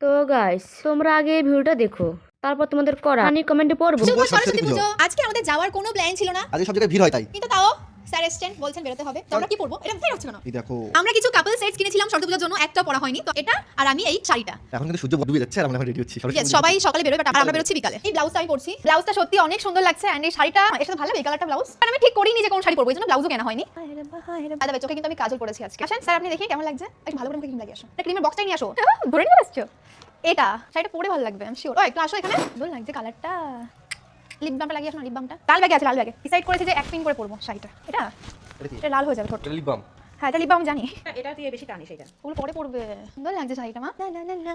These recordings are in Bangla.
তো গাইস তোমরা আগে এই ভিডিওটা দেখো, তারপর তোমাদের করা আমি কমেন্টে পড়বো। শুভ সরস্বতী পুজো। আজকে আমাদের যাওয়ার কোনো প্ল্যান ছিল না, আজকে সব জায়গায় ভিড় হয় তাই। কিন্তু তাও স্যার এসছেন, বলছেন বেরোতে হবে। তো আমরা কি পরবো? এটা ফের হচ্ছে কেন? এই দেখো, আমরা কিছু কাপল সেটস কিনেছিলাম সরস্বতী পূজার জন্য, একটা পরা হয়নি। তো এটা আর আমি এই শাড়িটা। এখন কিন্তু সূর্য ডুবে যাচ্ছে আর আমরা এখন রেডি হচ্ছি। Yes, সবাই সকালে বেরোবে, আর আমরা বেরোচ্ছি বিকালে। এই ব্লাউজটা আমি পরছি, ব্লাউজটা সত্যি অনেক সুন্দর লাগছে। এন্ড এই শাড়িটা এর সাথে ভালো লাগে, এই কালারটা ব্লাউজ। আর আমি ঠিক করিনি যে কোন শাড়ি পরবো, এই জন্য ব্লাউজও কেনা হয়নি। আদা চোখে কিন্তু আমি কাজল করেছি আজকে। আসেন স্যার, আপনি দেখি কেমন লাগছে, একটু ভালো করে আমাকে ক্রিম লাগিয়ে আসো। এটা ক্রিমের বক্সটাই নিয়ে আসো, ধরে নিয়ে আসছো। এটা শাড়িটা পরে ভালো লাগবে, আমি শিওর। ও একটু আসো এখানে, ভালো লাগছে কালারটা। লিপ বামটা লাগিয়ে আসো না, লিপ বামটা লাল ব্যাগে আছে, লাল ব্যাগে ডিসাইড করেছি যে এক পিন করে পরবো শাড়িটা। এটা এটা লাল হয়ে যাবে ঠোঁট। Lip balm. হ্যাঁ, এটা লিপ বাম জানি। এটা দিয়ে বেশি টানিস এটা। ওগুলো পরে পরবে, সুন্দর লাগছে শাড়িটা মা। না না না না,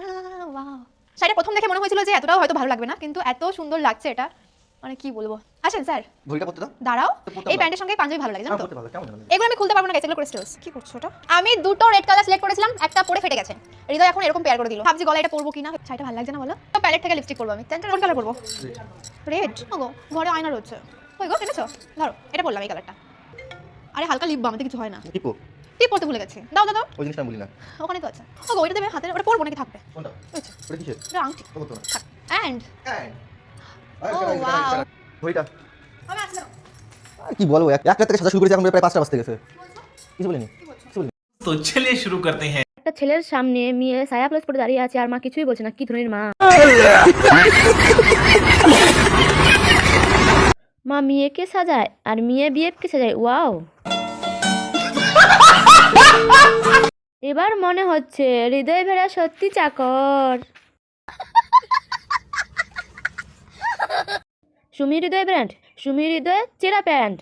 ওয়াও। শাড়িটা প্রথম দেখে মনে হয়েছিল যে এতটাও হয়তো ভালো লাগবে না, কিন্তু এত সুন্দর লাগছে এটা, মানে কি বলবো। আসেন স্যার, ঘড়িটা পড়তে দাও। দাঁড়াও। পরতে এই পারো। প্যান্টের সঙ্গে পাঞ্জাবি ভালো লাগে জানো তো। পড়তে ভালো, কেমন লাগে? এগুলো আমি খুলতে পারবো না, এগুলো ক্রিস্টালস। কি করছো ওটা? আমি দুটো রেড কালার সিলেক্ট করেছিলাম, একটা পরে ফেটে গেছে। হৃদয় এখন এরকম পেয়ার করে দিল। ভাবছি গলা এটা পরবো কিনা, শাড়িটা ভালো লাগছে না বলো। তো প্যালেট থেকে লিপস্টিক পরবো আমি। কোন কালার পরবো? রেড। ওগো ঘরে আয়না রয়েছে, ওই গো এনেছো, ধরো এটা পরলাম, এই কালারটা। আরে হালকা লিপ বাম, এতে কিছু হয় না। টিপো। টিপ পরতে ভুলে গেছি, দাও দাও দাও। ওই জিনিসটা আমি বলি না। ওখানে তো আছে। ওগো ওইটা দেবে হাতে, ওটা পরবো নাকি থাকবে? কোনটা? ওইটা ওটা কিসের? এটা আংটি। ও তো না। এন্ড হ্যাঁ। Oh, wow. ঘড়িটা। আমি আসলাম। আর কি বলবো, এক রাত থেকে সাজা শুরু করেছি, এখন প্রায় 5টা বাজতে গেছে। কিছু বলিনি। तो चलिए शुरू करते हैं। একটা ছেলের সামনে মেয়ে সায়া প্লাস পরে দাঁড়িয়ে আছে আর মা কিছুই বলছে না। কি ধরনের মা! মা মেয়েকে সাজায় আর মেয়ে বিয়েকে সাজায়, ওয়াও। এবার মনে হচ্ছে হৃদয় ভেড়া সত্যি চাকর। সুমি হৃদয় ব্র্যান্ড, সুমি হৃদয় চেরা প্যান্ট।